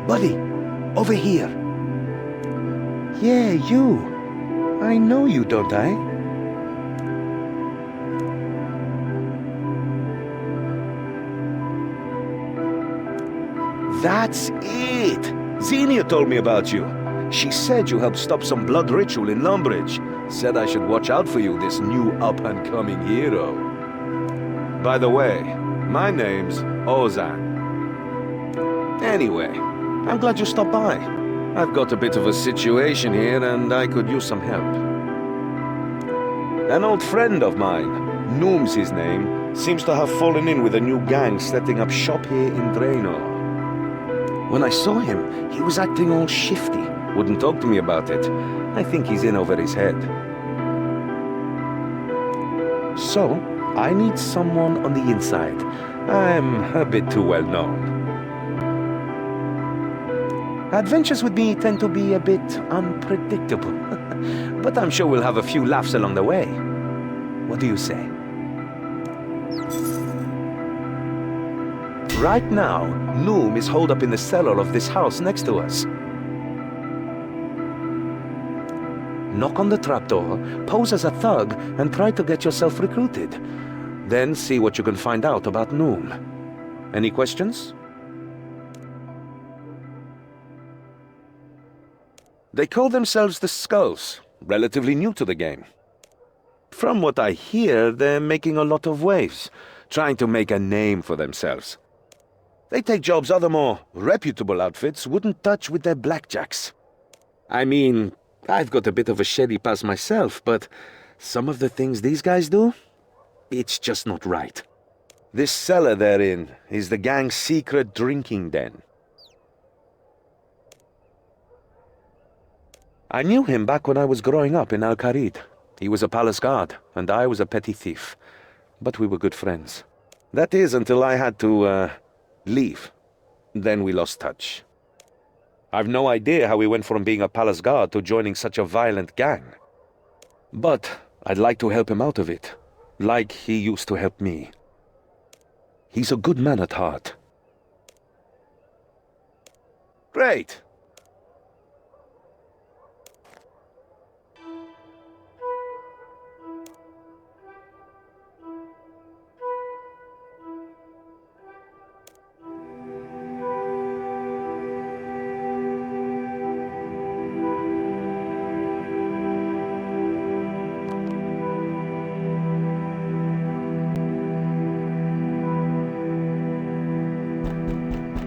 Buddy, over here. Yeah, you. I know you, don't I? That's it! Xenia told me about you. She said you helped stop some blood ritual in Lumbridge. Said I should watch out for you, this new up-and-coming hero. By the way, my name's Ozan. Anyway, I'm glad you stopped by. I've got a bit of a situation here and I could use some help. An old friend of mine, Noom's his name, seems to have fallen in with a new gang setting up shop here in Draenor. When I saw him, he was acting all shifty. Wouldn't talk to me about it. I think he's in over his head. So, I need someone on the inside. I'm a bit too well known. Adventures with me tend to be a bit unpredictable. But I'm sure we'll have a few laughs along the way. What do you say? Right now, Noom is holed up in the cellar of this house next to us. Knock on the trapdoor, pose as a thug, and try to get yourself recruited. Then see what you can find out about Noom. Any questions? They call themselves the Skulls, relatively new to the game. From what I hear, they're making a lot of waves, trying to make a name for themselves. They take jobs other more reputable outfits wouldn't touch with their blackjacks. I mean, I've got a bit of a shady past myself, but some of the things these guys do, it's just not right. This cellar they're in is the gang's secret drinking den. I knew him back when I was growing up in Al-Kharid. He was a palace guard, and I was a petty thief. But we were good friends. That is, until I had to, leave. Then we lost touch. I've no idea how he went from being a palace guard to joining such a violent gang. But I'd like to help him out of it, like he used to help me. He's a good man at heart. Great!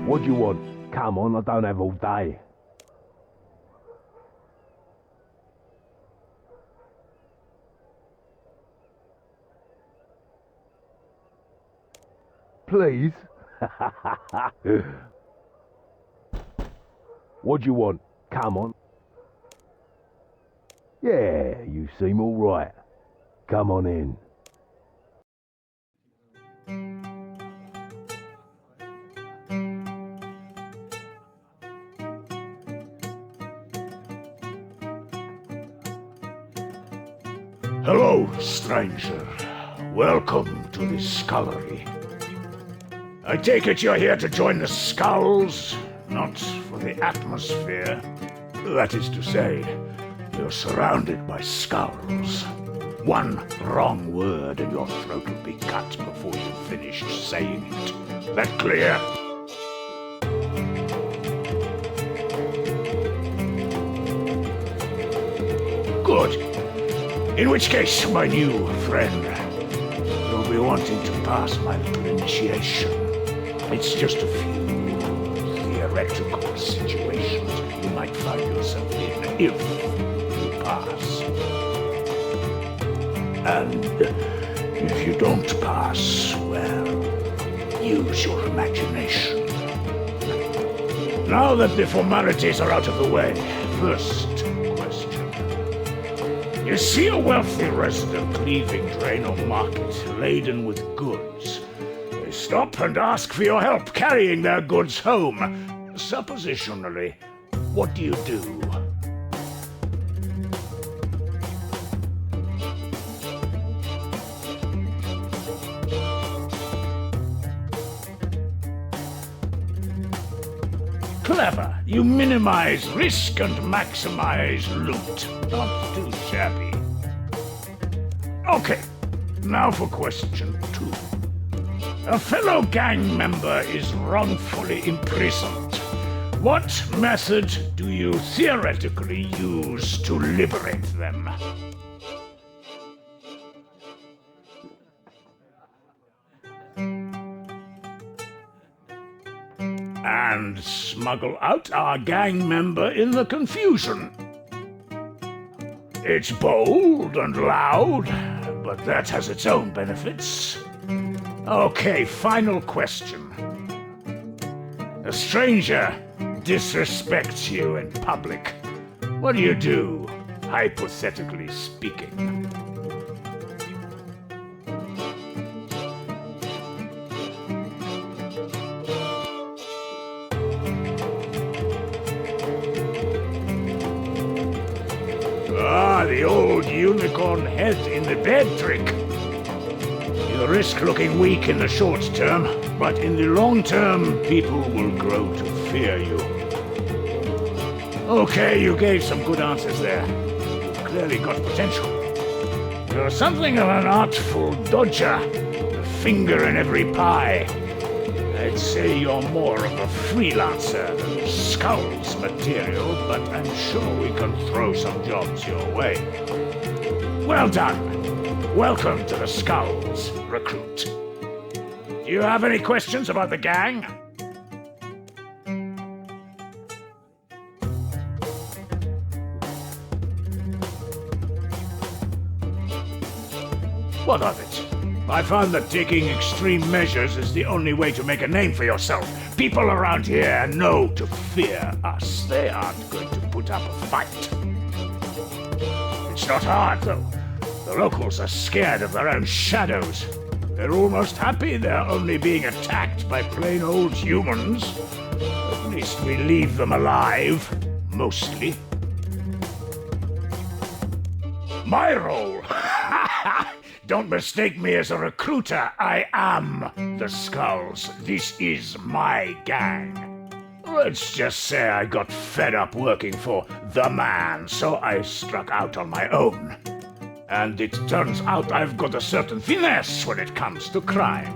What do you want? Come on, I don't have all day. Please? What do you want? Come on. Yeah, you seem all right. Come on in. Hello, stranger. Welcome to the scullery. I take it you're here to join the Skulls, not for the atmosphere. That is to say, you're surrounded by skulls. One wrong word and your throat will be cut before you finish saying it. That clear? Good. In which case, my new friend, you'll be wanting to pass my little initiation. It's just a few theoretical situations you might find yourself in if you pass. And if you don't pass, well, use your imagination. Now that the formalities are out of the way, first question. You see a wealthy resident leaving Draenor Market laden with goods. They stop and ask for your help carrying their goods home. Suppositionally, what do you do? Clever. You minimize risk and maximize loot. Not too shabby. Okay, now for question 2. A fellow gang member is wrongfully imprisoned. What method do you theoretically use to liberate them? And smuggle out our gang member in the confusion. It's bold and loud, but that has its own benefits. Okay, final question. A stranger disrespects you in public. What do you do, hypothetically speaking? Ah, the old unicorn head in the bed trick. You risk looking weak in the short term, but in the long term, people will grow to fear you. Okay, you gave some good answers there. You've clearly got potential. You're something of an artful dodger, a finger in every pie. I'd say you're more of a freelancer than Skulls material, but I'm sure we can throw some jobs your way. Well done. Welcome to the Skulls, recruit. Do you have any questions about the gang? What of it? I found that taking extreme measures is the only way to make a name for yourself. People around here know to fear us. They aren't going to put up a fight. It's not hard, though. The locals are scared of their own shadows. They're almost happy they're only being attacked by plain old humans. At least we leave them alive. Mostly. My role? Don't mistake me as a recruiter. I am the Skulls. This is my gang. Let's just say I got fed up working for the man, so I struck out on my own. And it turns out I've got a certain finesse when it comes to crime.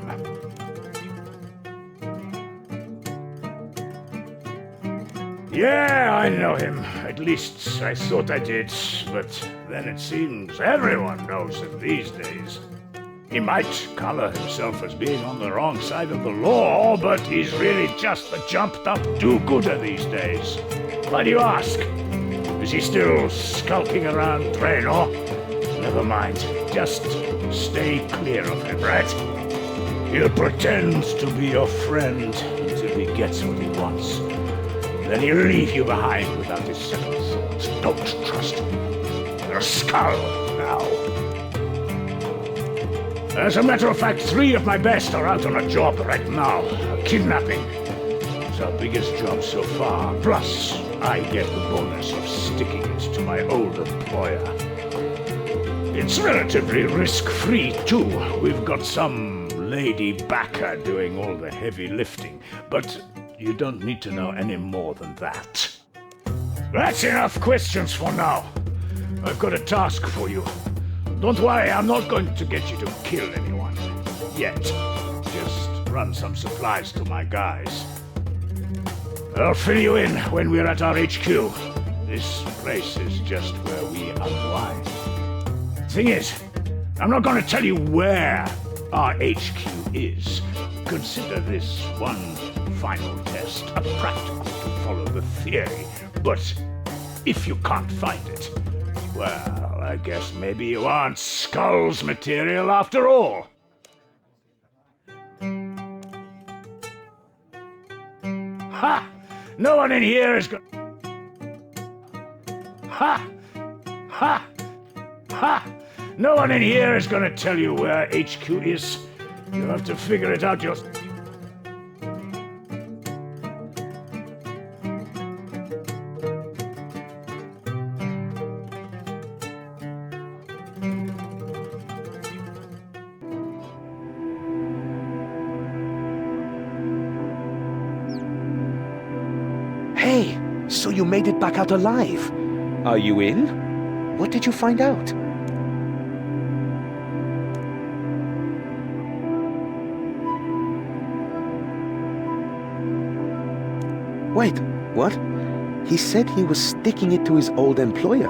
Yeah, I know him. At least I thought I did, but then it seems everyone knows him these days. He might color himself as being on the wrong side of the law, but he's really just a jumped-up do-gooder these days. Why do you ask? Is he still skulking around Draenor? Never mind. Just stay clear of him, right? He'll pretend to be your friend until he gets what he wants. Then he'll leave you behind without a second thought. Don't trust him. You're a skull now. As a matter of fact, 3 of my best are out on a job right now. A kidnapping. It's our biggest job so far. Plus, I get the bonus of sticking it to my old employer. It's relatively risk-free, too. We've got some lady backer doing all the heavy lifting, but you don't need to know any more than that. That's enough questions for now. I've got a task for you. Don't worry, I'm not going to get you to kill anyone. Yet. Just run some supplies to my guys. I'll fill you in when we're at our HQ. This place is just where we unwind. Thing is, I'm not going to tell you where our HQ is. Consider this one final test, a practical to follow the theory. But if you can't find it, well, I guess maybe you aren't Skulls material after all. Ha! No one in here is going... Ha! Ha! Ha! No one in here is going to tell you where HQ is. You'll have to figure it out yourself. Hey, so you made it back out alive. Are you in? What did you find out? Wait, what? He said he was sticking it to his old employer.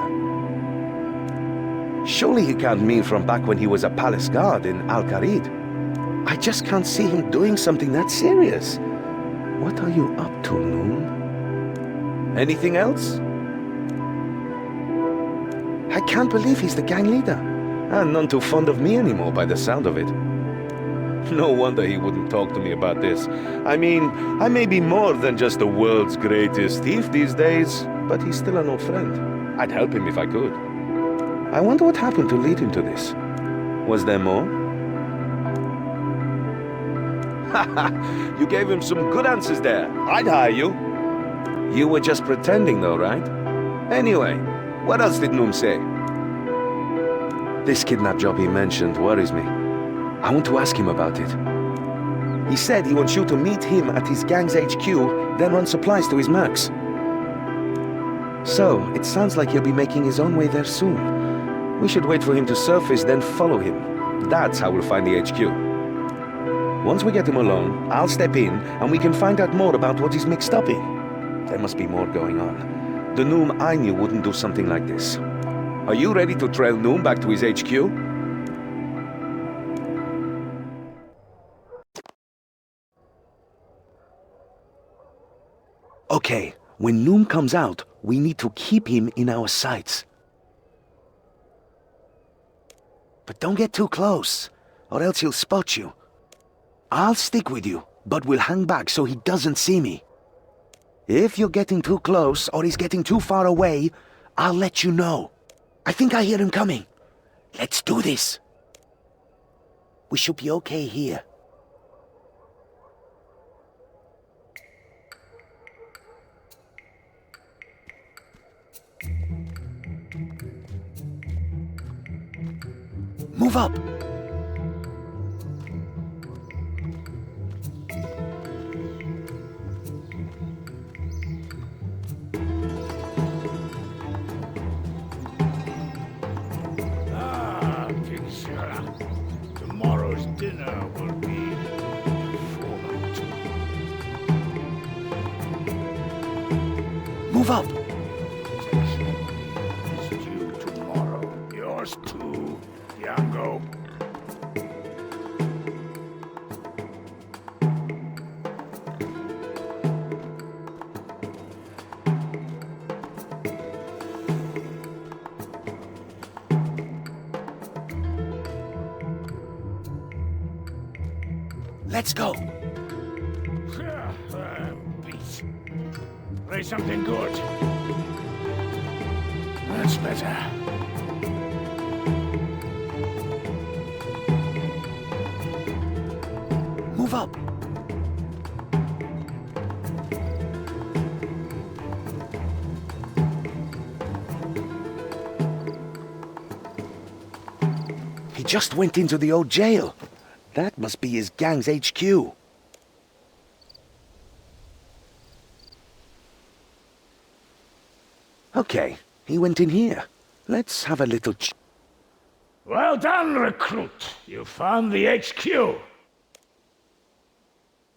Surely he can't mean from back when he was a palace guard in Al-Qarid. I just can't see him doing something that serious. What are you up to, Noom? Anything else? I can't believe he's the gang leader. And none too fond of me anymore by the sound of it. No wonder he wouldn't talk to me about this. I mean, I may be more than just the world's greatest thief these days, but he's still an old friend. I'd help him if I could. I wonder what happened to lead him to this. Was there more? Haha, you gave him some good answers there. I'd hire you. You were just pretending though, right? Anyway, what else did Noom say? This kidnap job he mentioned worries me. I want to ask him about it. He said he wants you to meet him at his gang's HQ, then run supplies to his mercs. So, it sounds like he'll be making his own way there soon. We should wait for him to surface, then follow him. That's how we'll find the HQ. Once we get him alone, I'll step in, and we can find out more about what he's mixed up in. There must be more going on. The Noom I knew wouldn't do something like this. Are you ready to trail Noom back to his HQ? Okay, when Noom comes out, we need to keep him in our sights. But don't get too close, or else he'll spot you. I'll stick with you, but we'll hang back so he doesn't see me. If you're getting too close, or he's getting too far away, I'll let you know. I think I hear him coming. Let's do this. We should be okay here. Move up! Tomorrow's dinner will be formal too. Move up! Is due tomorrow. Yours too, Yango. Let's go! Beat. Play something good. That's better. Move up! He just went into the old jail. That must be his gang's HQ. Okay, he went in here. Let's have a little Well done, recruit. You found the HQ.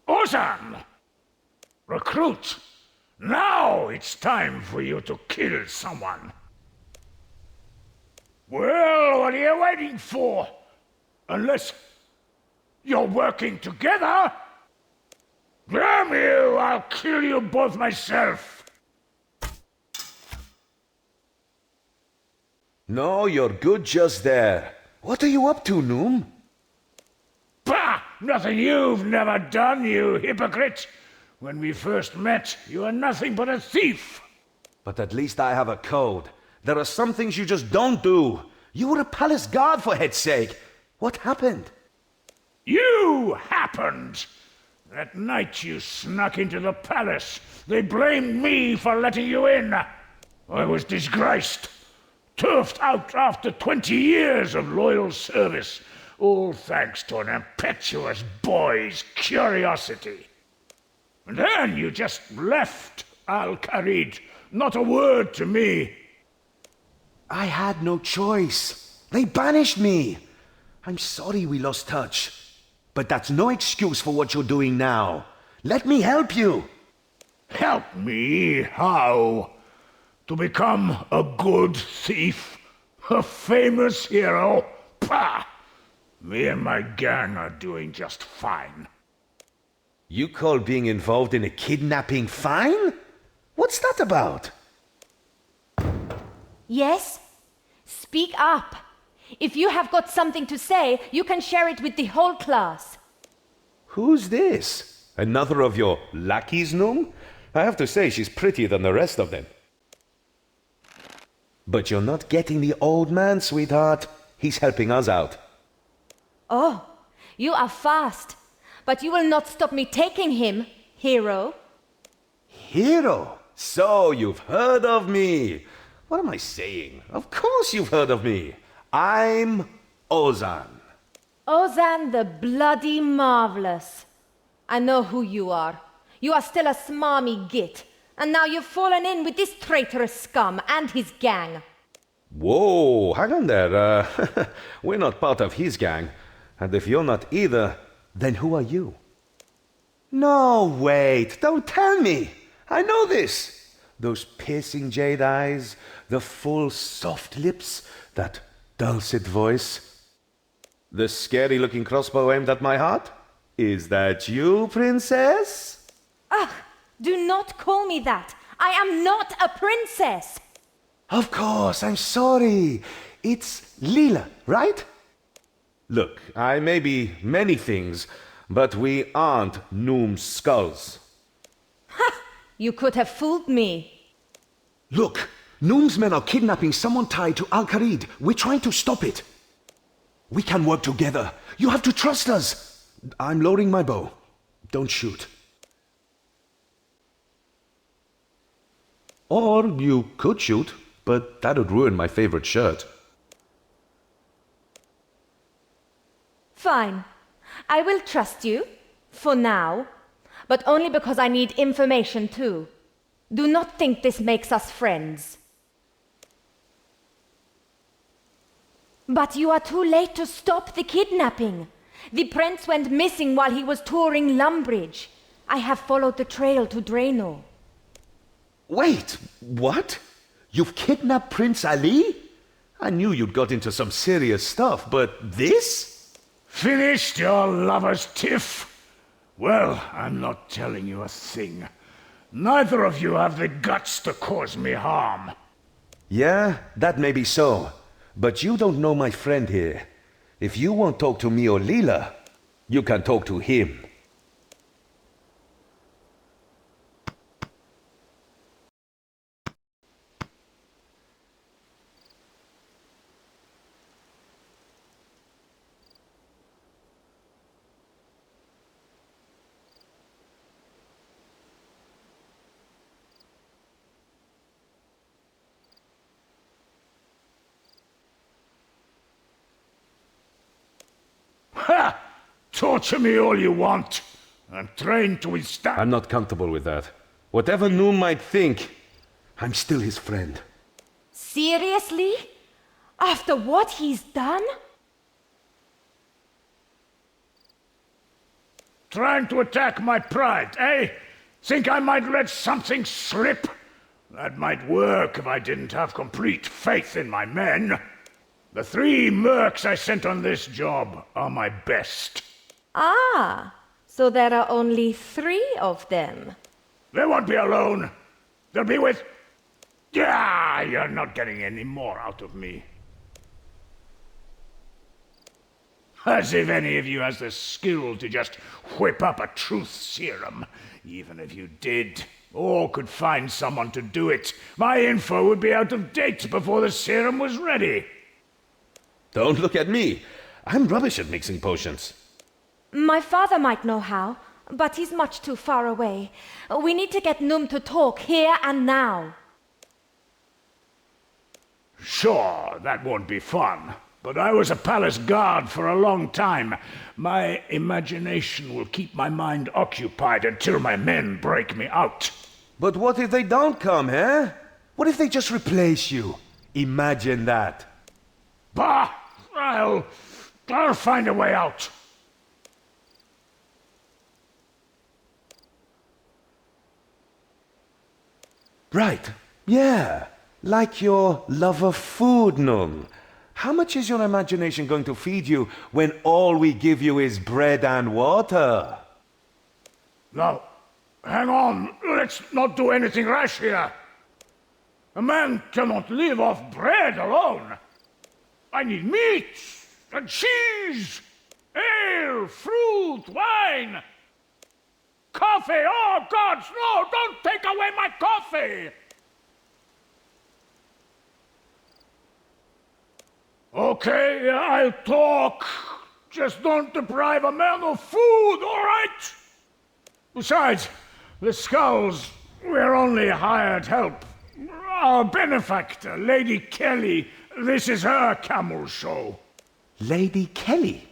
Ozan! Recruit, now it's time for you to kill someone. Well, what are you waiting for? Unless you're working together? Damn you, I'll kill you both myself. No, you're good just there. What are you up to, Noom? Bah! Nothing you've never done, you hypocrite! When we first met, you were nothing but a thief! But at least I have a code. There are some things you just don't do. You were a palace guard, for head's sake. What happened? You happened! That night you snuck into the palace, they blamed me for letting you in. I was disgraced. Turfed out after 20 years of loyal service, all thanks to an impetuous boy's curiosity. And then you just left Al-Kharid. Not a word to me. I had no choice. They banished me. I'm sorry we lost touch. But that's no excuse for what you're doing now. Let me help you. Help me? How? To become a good thief? A famous hero? Pah! Me and my gang are doing just fine. You call being involved in a kidnapping fine? What's that about? Yes? Speak up. If you have got something to say, you can share it with the whole class. Who's this? Another of your lackeys, Noom? I have to say she's prettier than the rest of them. But you're not getting the old man, sweetheart. He's helping us out. Oh, you are fast. But you will not stop me taking him, hero. Hero? So you've heard of me. What am I saying? Of course you've heard of me. I'm Ozan. Ozan the bloody marvelous. I know who you are. You are still a smarmy git. And now you've fallen in with this traitorous scum and his gang. Whoa, hang on there. We're not part of his gang. And if you're not either, then who are you? No, wait, don't tell me. I know this. Those piercing jade eyes, the full soft lips, that dulcet voice. The scary-looking crossbow aimed at my heart? Is that you, princess? Ugh, do not call me that. I am not a princess. Of course, I'm sorry. It's Lila, right? Look, I may be many things, but we aren't Noom's skulls. Ha! You could have fooled me. Look, Noom's men are kidnapping someone tied to Al-Kharid. We're trying to stop it. We can work together. You have to trust us. I'm loading my bow. Don't shoot. Or you could shoot, but that would ruin my favorite shirt. Fine. I will trust you. For now. But only because I need information too. Do not think this makes us friends. But you are too late to stop the kidnapping. The prince went missing while he was touring Lumbridge. I have followed the trail to Drano. Wait, what? You've kidnapped Prince Ali? I knew you'd got into some serious stuff, but this? Finished your lover's tiff? Well, I'm not telling you a thing. Neither of you have the guts to cause me harm. Yeah, that may be so. But you don't know my friend here. If you won't talk to me or Leela, you can talk to him. Ha! Torture me all you want. I'm trained to withstand. I'm not comfortable with that. Whatever Noom might think, I'm still his friend. Seriously? After what he's done? Trying to attack my pride, eh? Think I might let something slip? That might work if I didn't have complete faith in my men. The 3 mercs I sent on this job are my best. Ah, so there are only 3 of them. They won't be alone. They'll be with... Yeah, you're not getting any more out of me. As if any of you has the skill to just whip up a truth serum. Even if you did, or could find someone to do it, my info would be out of date before the serum was ready. Don't look at me. I'm rubbish at mixing potions. My father might know how, but he's much too far away. We need to get Noom to talk here and now. Sure, that won't be fun. But I was a palace guard for a long time. My imagination will keep my mind occupied until my men break me out. But what if they don't come, eh? What if they just replace you? Imagine that. Bah! I'll find a way out. Right. Yeah. Like your love of food, Nung. How much is your imagination going to feed you when all we give you is bread and water? Now, hang on. Let's not do anything rash here. A man cannot live off bread alone. I need meat and cheese, ale, fruit, wine, coffee. Oh, gods, no! Don't take away my coffee! Okay, I'll talk. Just don't deprive a man of food, all right? Besides, the skulls, we're only hired help. Our benefactor, Lady Kelly, this is her camel show. Lady Kelly?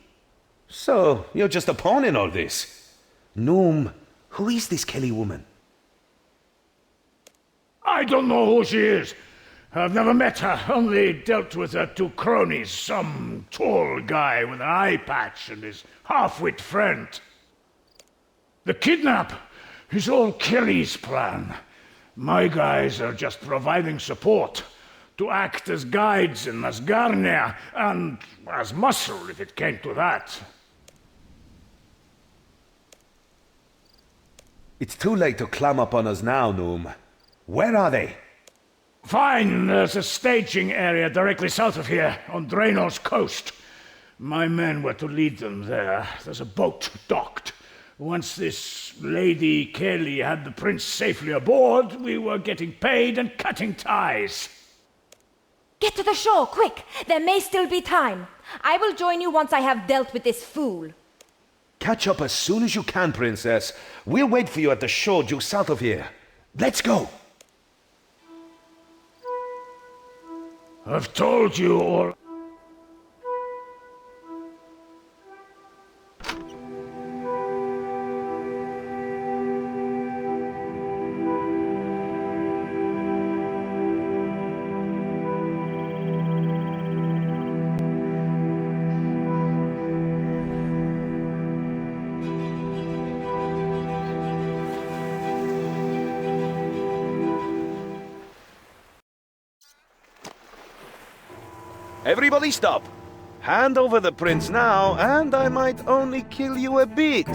So, you're just a pawn in all this? Noom, who is this Kelly woman? I don't know who she is. I've never met her, only dealt with her two cronies, some tall guy with an eye patch and his half-wit friend. The kidnap is all Kelly's plan. My guys are just providing support to act as guides in Asgarnia and as muscle if it came to that. It's too late to climb up on us now, Noom. Where are they? Fine, there's a staging area directly south of here, on Draenor's coast. My men were to lead them there. There's a boat docked. Once this Lady Kelly had the prince safely aboard, we were getting paid and cutting ties. Get to the shore, quick! There may still be time. I will join you once I have dealt with this fool. Catch up as soon as you can, Princess. We'll wait for you at the shore due south of here. Let's go! I've told you all. Everybody stop! Hand over the prince now, and I might only kill you a bit.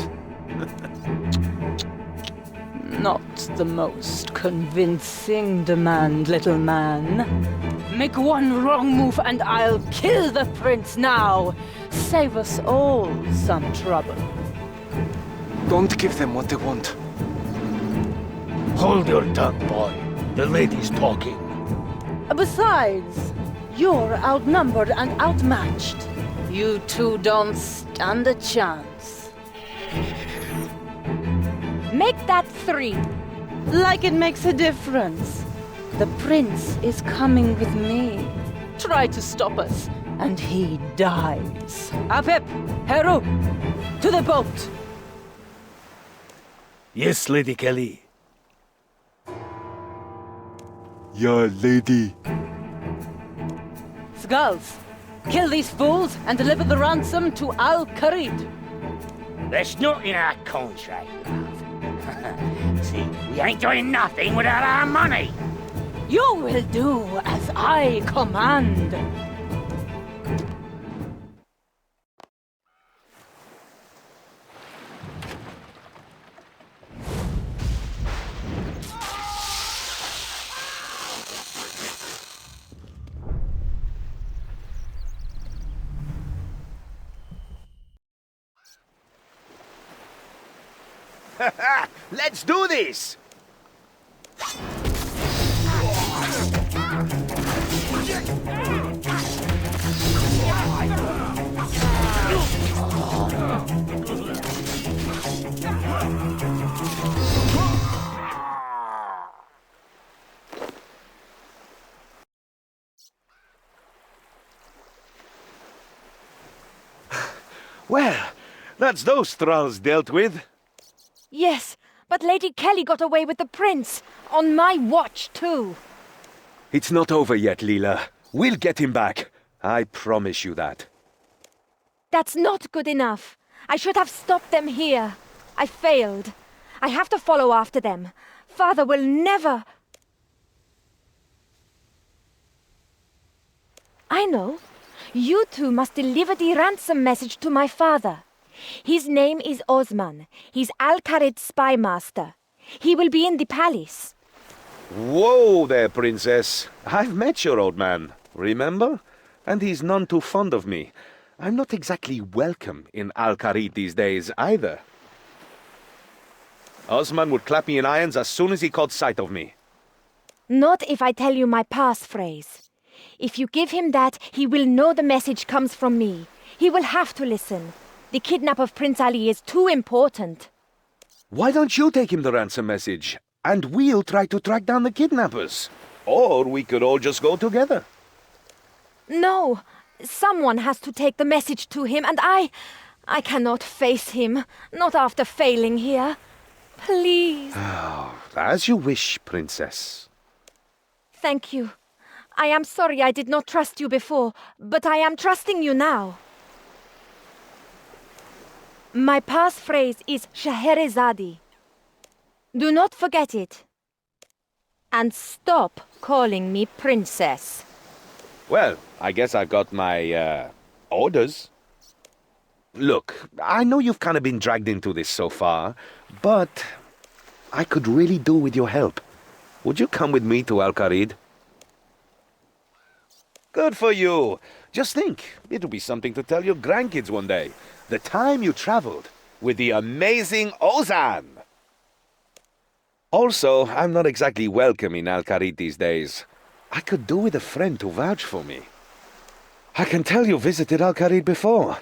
Not the most convincing demand, little man. Make one wrong move and I'll kill the prince now. Save us all some trouble. Don't give them what they want. Hold your tongue, boy. The lady's talking. Besides, you're outnumbered and outmatched. You two don't stand a chance. Make that 3. Like it makes a difference. The prince is coming with me. Try to stop us, and he dies. Apep, Heru, to the boat! Yes, Lady Kelly. Yeah, lady. Skulls, kill these fools and deliver the ransom to Al-Kharid. That's not in our contract, love. See, we ain't doing nothing without our money. You will do as I command. Let's do this! Well, that's those thralls dealt with. Yes, But Lady Kelly got away with the prince. On my watch, too. It's not over yet, Leela. We'll get him back. I promise you that. That's not good enough. I should have stopped them here. I failed. I have to follow after them. Father will never... I know. You two must deliver the ransom message to my father. His name is Ozan. He's Al-Kharid's spy master. He will be in the palace. Whoa there, princess. I've met your old man, remember? And he's none too fond of me. I'm not exactly welcome in Al-Kharid these days, either. Osman would clap me in irons as soon as he caught sight of me. Not if I tell you my passphrase. If you give him that, he will know the message comes from me. He will have to listen. The kidnap of Prince Ali is too important. Why don't you take him the ransom message, and we'll try to track down the kidnappers? Or we could all just go together. No, someone has to take the message to him, and I cannot face him, not after failing here. Please. As you wish, princess. Thank you. I am sorry I did not trust you before, but I am trusting you now. My passphrase is Scheherazade. Do not forget it. And stop calling me princess. Well, I guess I got my, orders. Look, I know you've kind of been dragged into this so far, but I could really do with your help. Would you come with me to Al-Kharid? Good for you. Just think, it'll be something to tell your grandkids one day. The time you traveled with the amazing Ozan. Also, I'm not exactly welcome in Al-Kharid these days. I could do with a friend to vouch for me. I can tell you visited Al-Kharid before.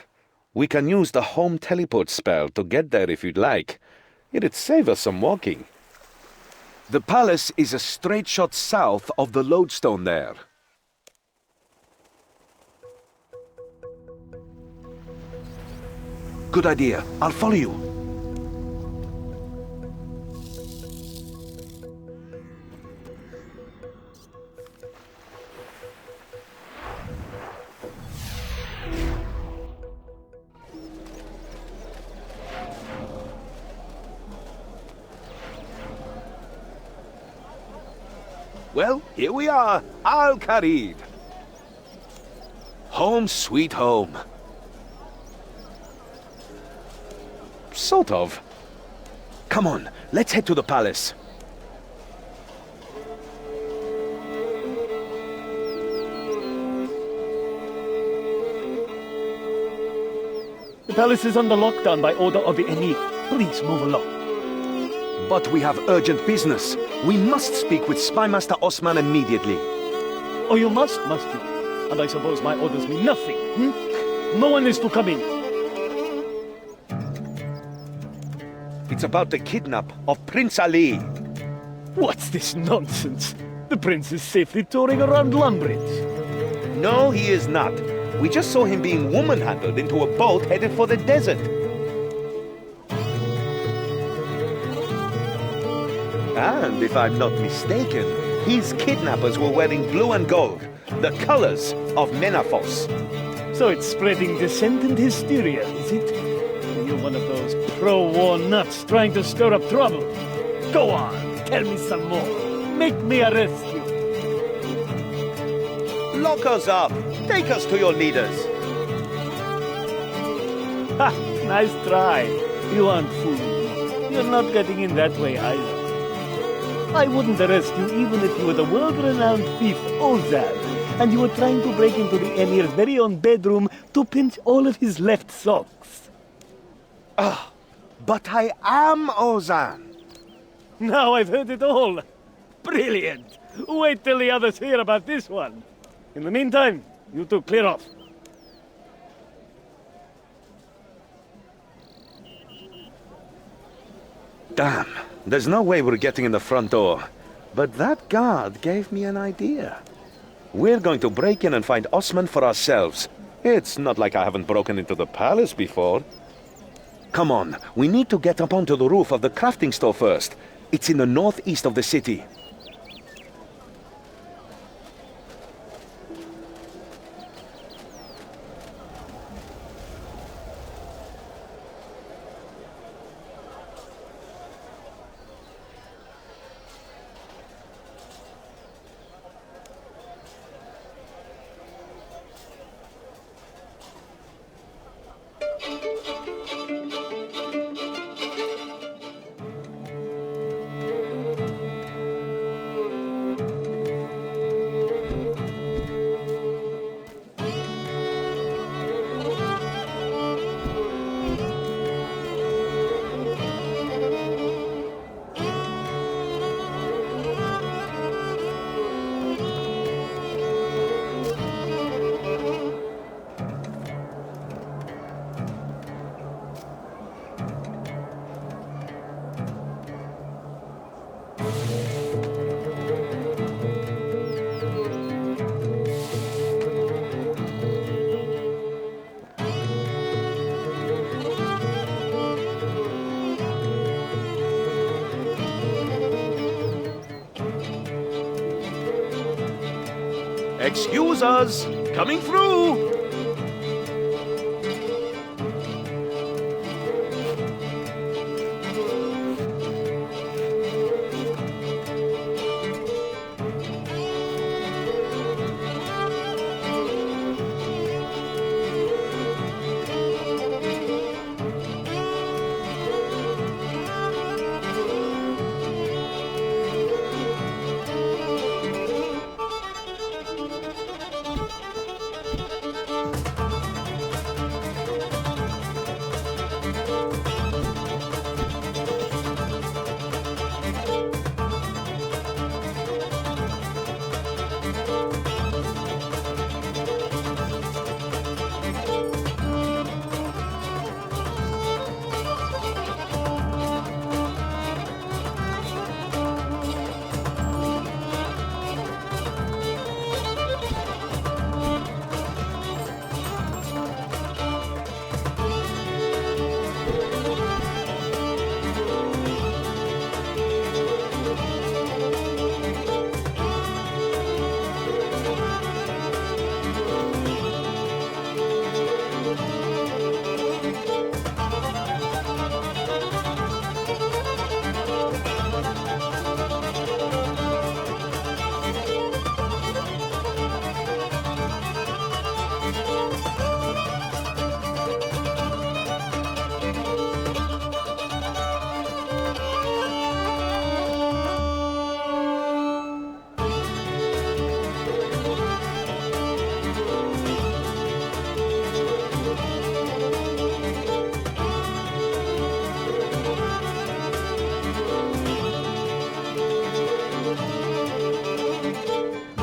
We can use the home teleport spell to get there if you'd like. It'd save us some walking. The palace is a straight shot south of the lodestone there. Good idea. I'll follow you. Well, here we are, Al-Kharid. Home sweet home. Sort of. Come on, let's head to the palace. The palace is under lockdown by order of the Emir. Please move along. But we have urgent business. We must speak with Spymaster Osman immediately. Oh, you must you? And I suppose my orders mean nothing, No one is to come in. It's about the kidnap of Prince Ali. What's this nonsense? The prince is safely touring around Lumbridge. No, he is not. We just saw him being woman-handled into a boat headed for the desert. And if I'm not mistaken, his kidnappers were wearing blue and gold, the colors of Menafos. So it's spreading descendant hysteria, is it? You're one of those pro-war nuts trying to stir up trouble. Go on, tell me some more. Make me arrest you. Lock us up. Take us to your leaders. Ha! Nice try. You aren't fooling me. You're not getting in that way either. I wouldn't arrest you even if you were the world-renowned thief Ozan, and you were trying to break into the Emir's very own bedroom to pinch all of his left socks. But I am Ozan. Now I've heard it all. Brilliant. Wait till the others hear about this one. In the meantime, you two clear off. Damn, there's no way we're getting in the front door. But that guard gave me an idea. We're going to break in and find Osman for ourselves. It's not like I haven't broken into the palace before. Come on, we need to get up onto the roof of the crafting store first. It's in the northeast of the city. Excuse us! Coming through!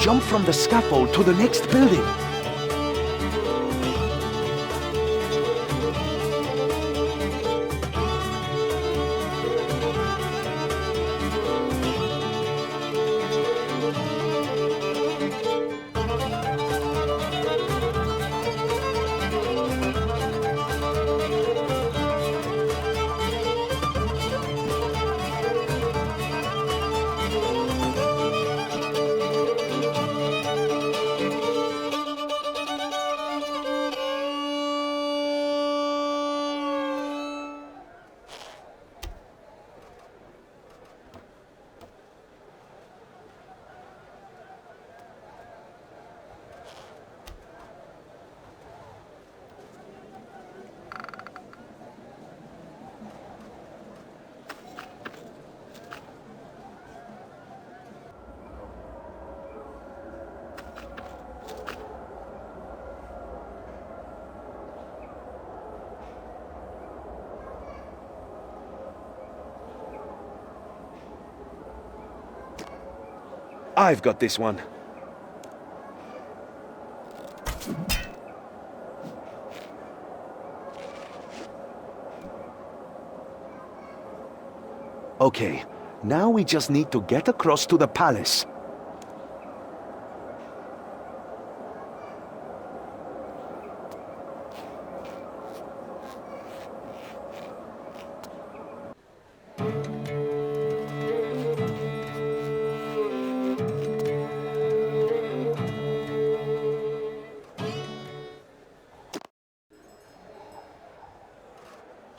Jump from the scaffold to the next building. I've got this one. Okay, now we just need to get across to the palace.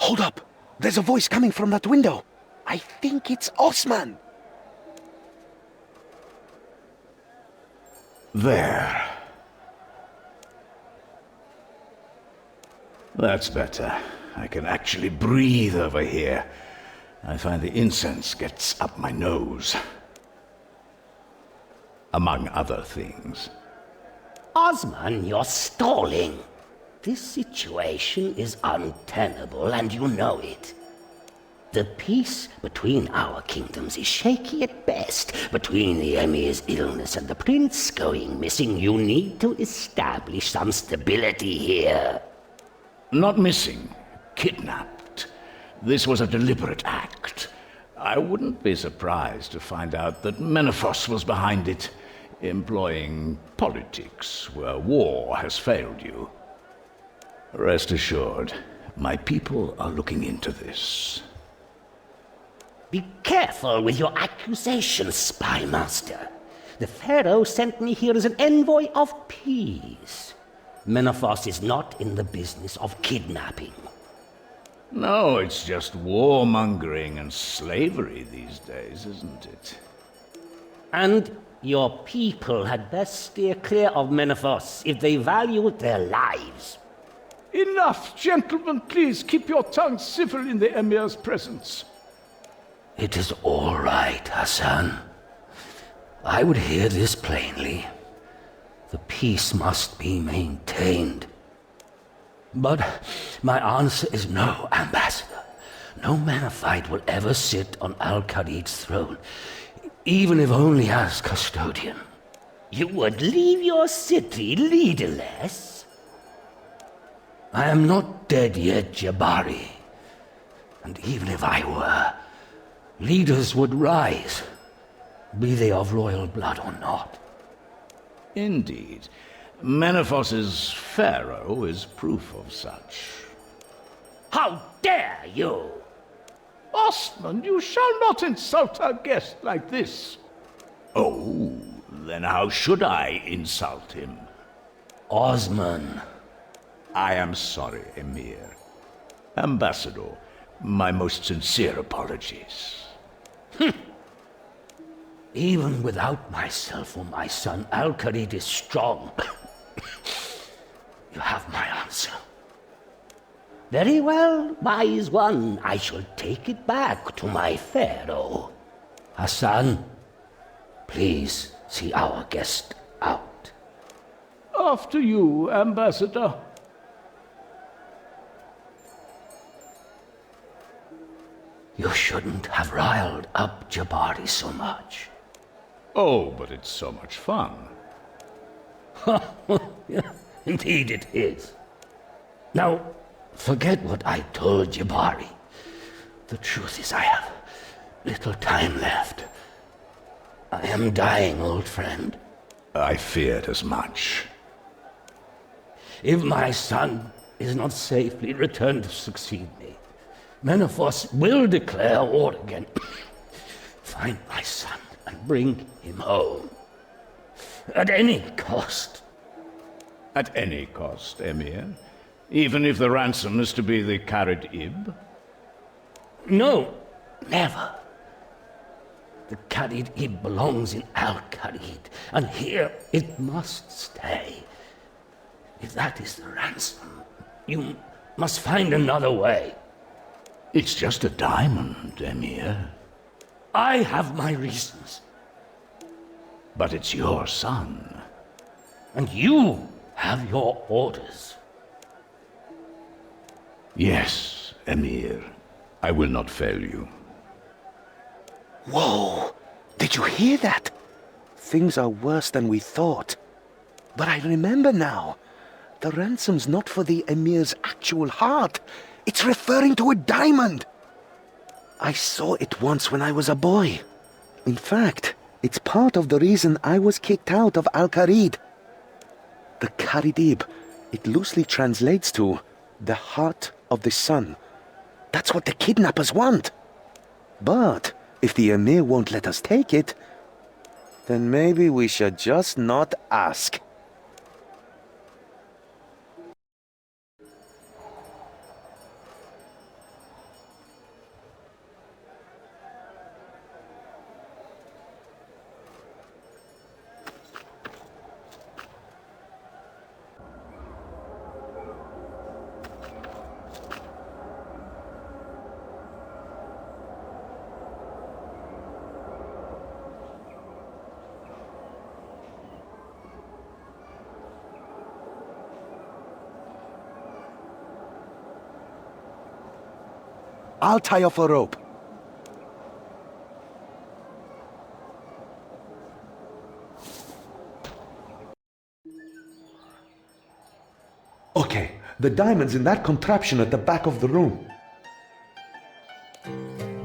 Hold up! There's a voice coming from that window! I think it's Osman! There. That's better. I can actually breathe over here. I find the incense gets up my nose. Among other things. Osman, you're stalling. This situation is untenable, and you know it. The peace between our kingdoms is shaky at best. Between the Emir's illness and the prince going missing, you need to establish some stability here. Not missing. Kidnapped. This was a deliberate act. I wouldn't be surprised to find out that Menephos was behind it, employing politics where war has failed you. Rest assured, my people are looking into this. Be careful with your accusations, spy master. The Pharaoh sent me here as an envoy of peace. Menephos is not in the business of kidnapping. No, it's just warmongering and slavery these days, isn't it? And your people had best steer clear of Menephos if they value their lives. Enough, gentlemen, please keep your tongues civil in the Emir's presence. It is all right, Hassan. I would hear this plainly. The peace must be maintained. But my answer is no, Ambassador. No Menefite will ever sit on Al-Khalid's throne, even if only as custodian. You would leave your city leaderless? I am not dead yet, Jabari. And even if I were, leaders would rise, be they of royal blood or not. Indeed. Menephos's pharaoh is proof of such. How dare you! Osman, you shall not insult our guest like this. Oh, then how should I insult him? Osman. I am sorry, Emir. Ambassador, my most sincere apologies. Even without myself or my son, Al-Khalid is strong. You have my answer. Very well, wise one. I shall take it back to my pharaoh. Hassan, please see our guest out. After you, Ambassador. You shouldn't have riled up Jabari so much. Oh, but it's so much fun. Indeed it is. Now, forget what I told Jabari. The truth is I have little time left. I am dying, old friend. I feared as much. If my son is not safely returned to succeed me, Menephos will declare war again. Find my son and bring him home. At any cost. At any cost, Emir? Even if the ransom is to be the Kharid-ib? No, never. The Kharid-ib belongs in Al-Khalid, and here it must stay. If that is the ransom, you must find another way. It's just a diamond, Emir. I have my reasons. But it's your son. And you have your orders. Yes, Emir. I will not fail you. Whoa! Did you hear that? Things are worse than we thought. But I remember now. The ransom's not for the Emir's actual heart. It's referring to a diamond. I saw it once when I was a boy. In fact, it's part of the reason I was kicked out of Al-Kharid. The Kharid-ib, it loosely translates to the heart of the sun. That's what the kidnappers want. But if the Emir won't let us take it, then maybe we should just not ask. I'll tie off a rope. Okay, the diamond's in that contraption at the back of the room.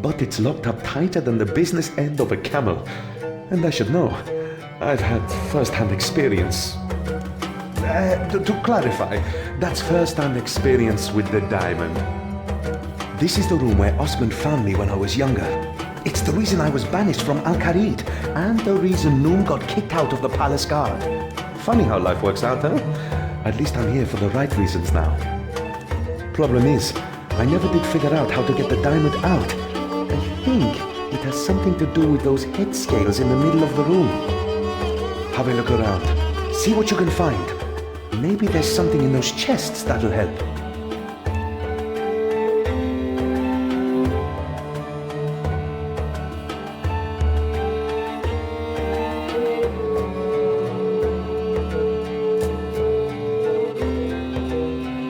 But it's locked up tighter than the business end of a camel. And I should know, I've had first-hand experience. To clarify, that's first-hand experience with the diamond. This is the room where Osman found me when I was younger. It's the reason I was banished from Al-Kharid, and the reason Noom got kicked out of the palace guard. Funny how life works out, huh? At least I'm here for the right reasons now. Problem is, I never did figure out how to get the diamond out. I think it has something to do with those head scales in the middle of the room. Have a look around. See what you can find. Maybe there's something in those chests that'll help.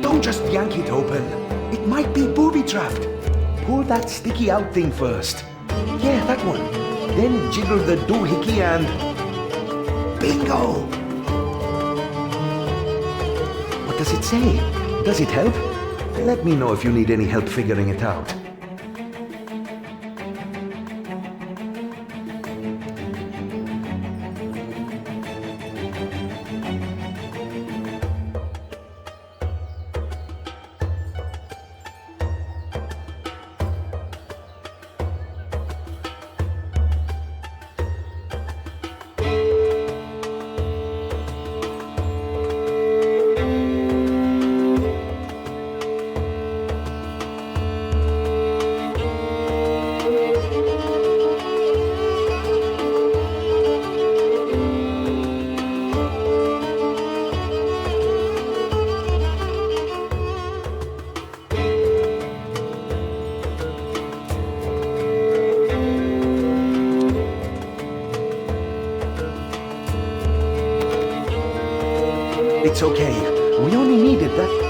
Don't just yank it open. It might be booby-trapped. Pull that sticky out thing first. Yeah, that one. Then jiggle the doohickey and... bingo! What does it say? Does it help? Let me know if you need any help figuring it out. It's okay. We only needed that.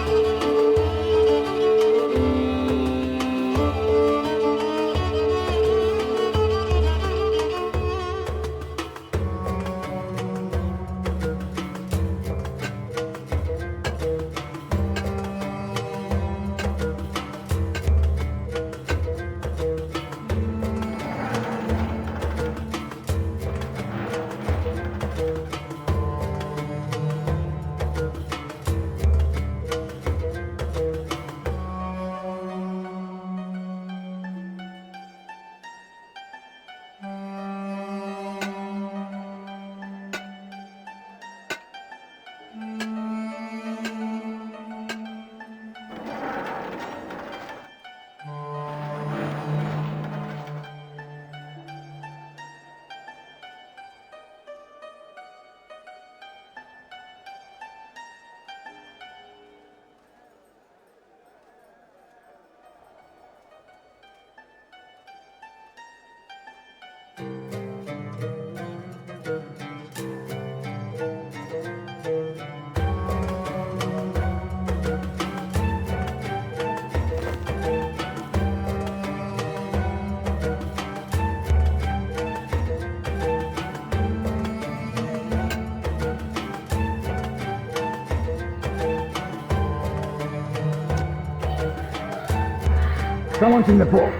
Someone's in the boat.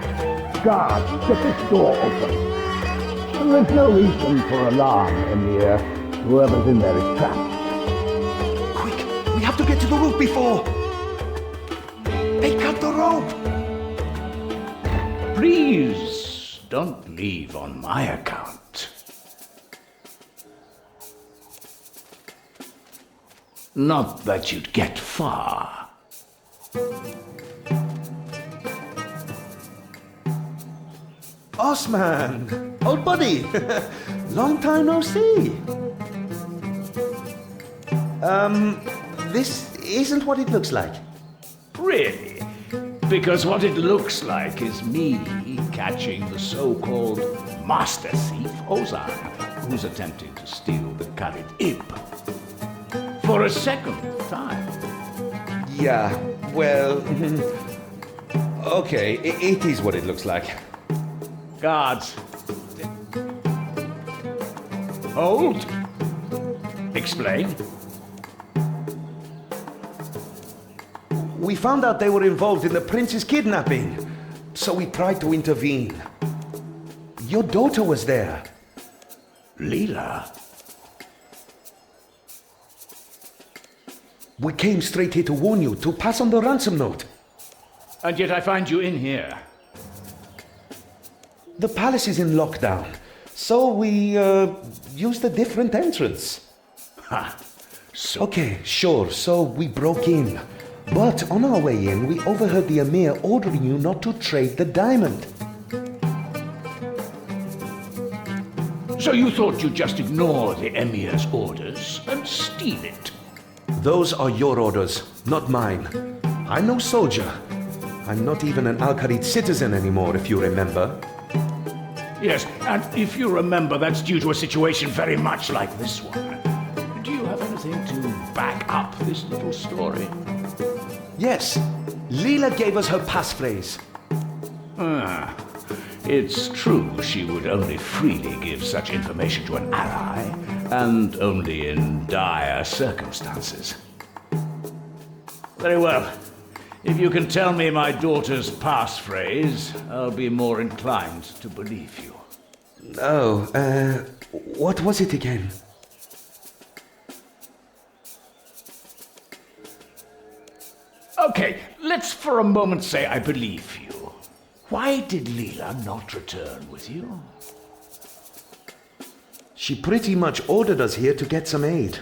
Guard, get this door open. And there's no reason for alarm, Emir. Whoever's in there is trapped. Quick! We have to get to the roof before... They cut the rope! Please, don't leave on my account. Not that you'd get far. Osman! Old buddy! Long time no see! This isn't what it looks like. Really? Because what it looks like is me catching the so-called master thief Ozan, who's attempting to steal the Khalid Ib. For a second time. Yeah, well... Okay, it is what it looks like. Guards. Hold. Explain. We found out they were involved in the prince's kidnapping, so we tried to intervene. Your daughter was there. Leela? We came straight here to warn you, to pass on the ransom note. And yet I find you in here. The palace is in lockdown, so we used a different entrance. Ha! So Okay, sure, so we broke in. But on our way in, we overheard the Emir ordering you not to trade the diamond. So you thought you'd just ignore the Emir's orders and steal it? Those are your orders, not mine. I'm no soldier. I'm not even an Al-Kharid citizen anymore, if you remember. Yes, and if you remember, that's due to a situation very much like this one. Do you have anything to back up this little story? Yes, Leela gave us her passphrase. Ah, it's true she would only freely give such information to an ally, and only in dire circumstances. Very well. If you can tell me my daughter's passphrase, I'll be more inclined to believe you. Oh, what was it again? Okay, let's for a moment say I believe you. Why did Leela not return with you? She pretty much ordered us here to get some aid.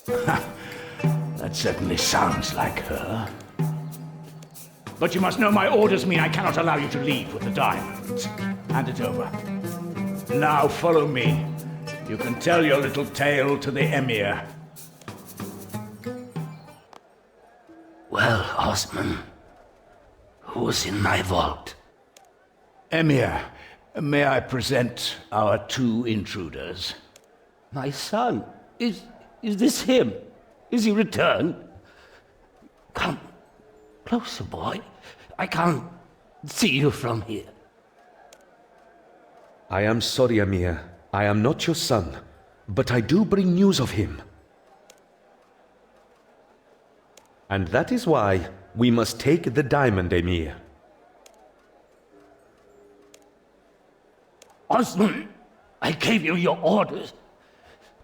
That certainly sounds like her. But you must know my orders mean I cannot allow you to leave with the diamonds. Hand it over. Now follow me. You can tell your little tale to the Emir. Well, Osman, who's in my vault? Emir, may I present our two intruders? My son. Is this him? Is he returned? Come closer, boy. I can't see you from here. I am sorry, Amir. I am not your son, but I do bring news of him. And that is why we must take the diamond, Emir. Osman, I gave you your orders.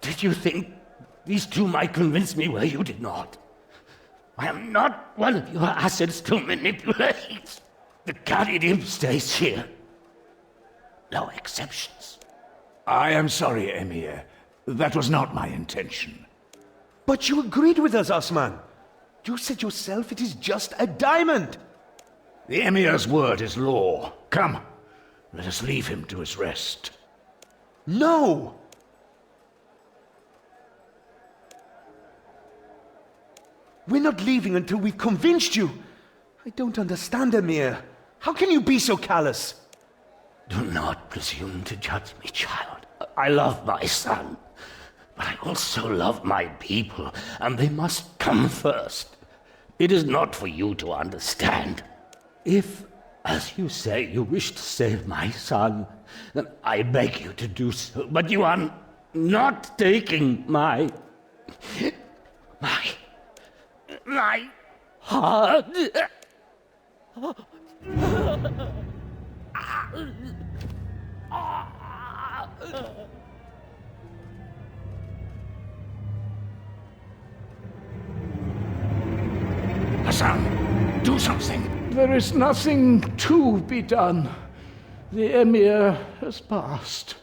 Did you think these two might convince me where you did not? I am not one of your assets to manipulate. The Kharidim stays here. No exceptions. I am sorry, Emir. That was not my intention. But you agreed with us, Osman. You said yourself it is just a diamond. The Emir's word is law. Come, let us leave him to his rest. No! We're not leaving until we've convinced you. I don't understand, Emir. How can you be so callous? Do not presume to judge me, child. I love my son, but I also love my people, and they must come first. It is not for you to understand. If, as you say, you wish to save my son, then I beg you to do so. But you are not taking my heart. Hassan, do something. There is nothing to be done. The Emir has passed.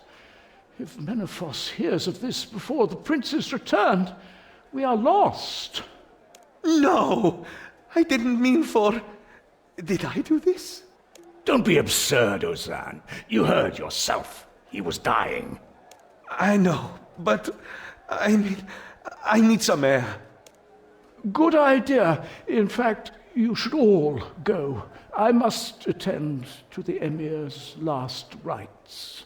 If Menephos hears of this before the prince is returned, we are lost. No! I didn't mean for... Did I do this? Don't be absurd, Ozan. You heard yourself. He was dying. I know, but... I need some air. Good idea. In fact, you should all go. I must attend to the Emir's last rites.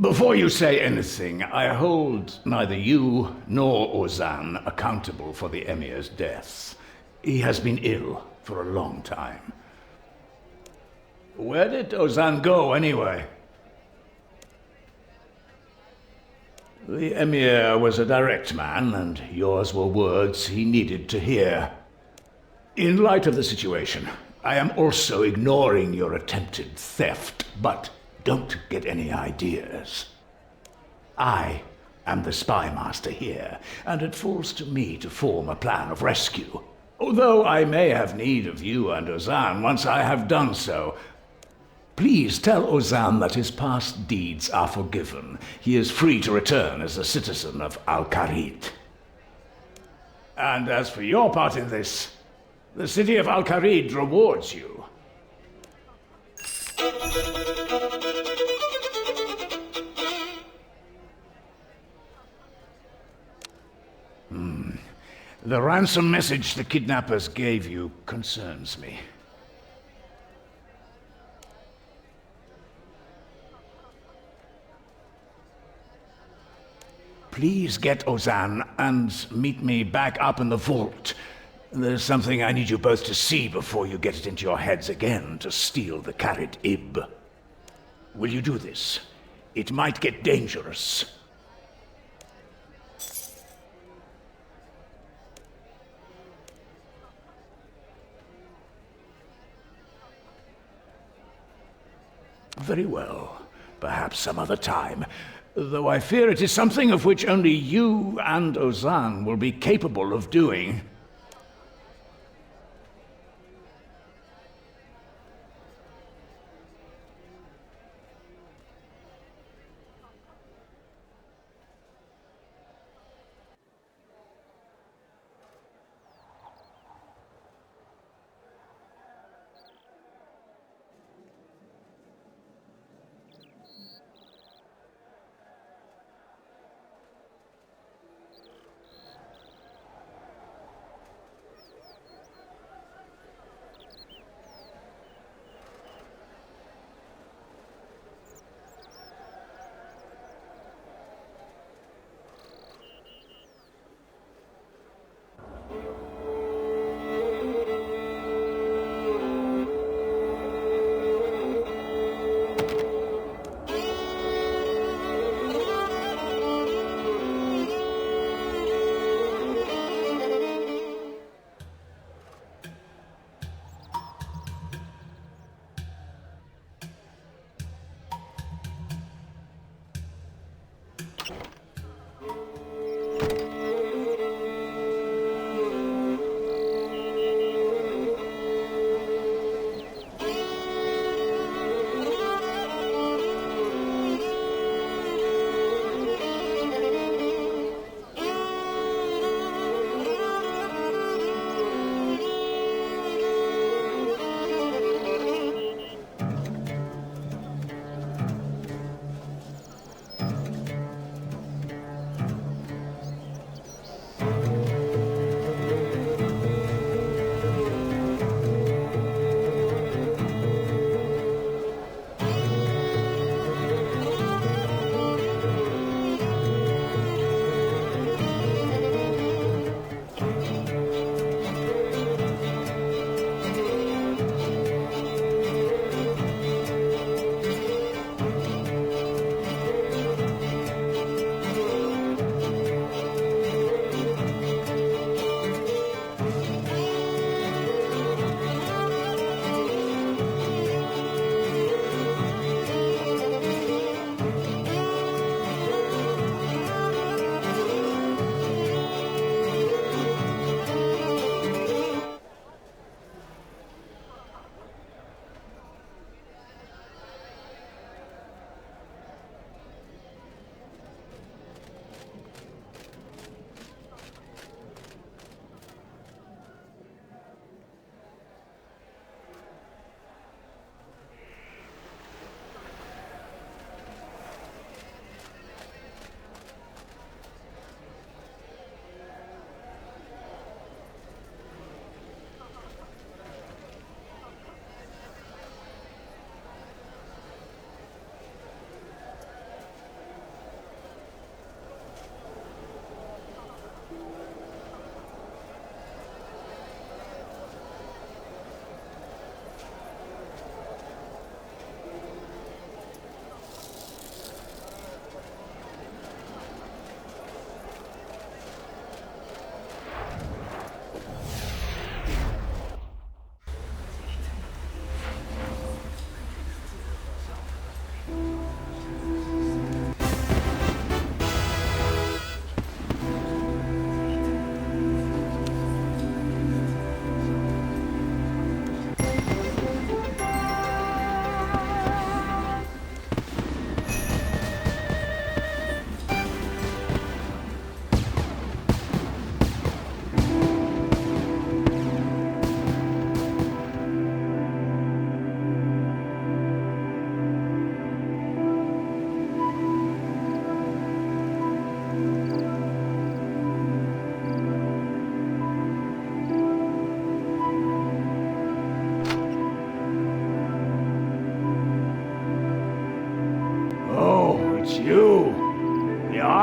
Before you say anything, I hold neither you nor Ozan accountable for the Emir's death. He has been ill for a long time. Where did Ozan go, anyway? The Emir was a direct man, and yours were words he needed to hear. In light of the situation, I am also ignoring your attempted theft, but don't get any ideas. I am the spy master here, and it falls to me to form a plan of rescue. Although I may have need of you and Ozan once I have done so. Please tell Ozan that his past deeds are forgiven. He is free to return as a citizen of Al-Kharid. And as for your part in this, the city of Al-Kharid rewards you. The ransom message the kidnappers gave you concerns me. Please get Ozan and meet me back up in the vault. There's something I need you both to see before you get it into your heads again to steal the Kharid Ib. Will you do this? It might get dangerous. Very well. Perhaps some other time. Though I fear it is something of which only you and Ozan will be capable of doing.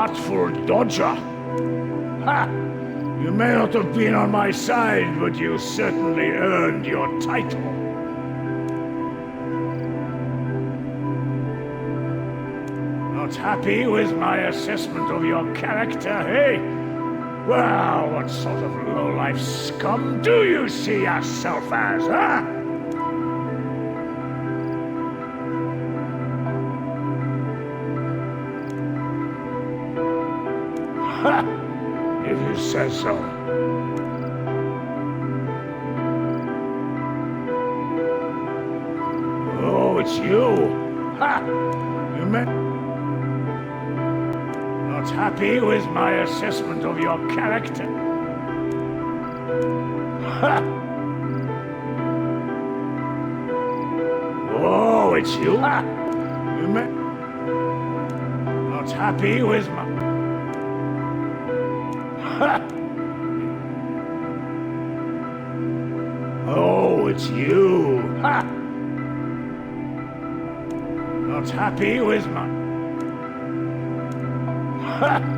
artful dodger. Ha! You may not have been on my side, but you certainly earned your title. Not happy with my assessment of your character, eh? Well, what sort of low-life scum do you see yourself as, huh? Ha! If you say so. Oh, it's you! Ha! You may... Not happy with my assessment of your character. Ha! Oh, it's you! Ha! You may... Not happy with my... Ha! Oh, it's you! Ha! Not happy with my... Ha!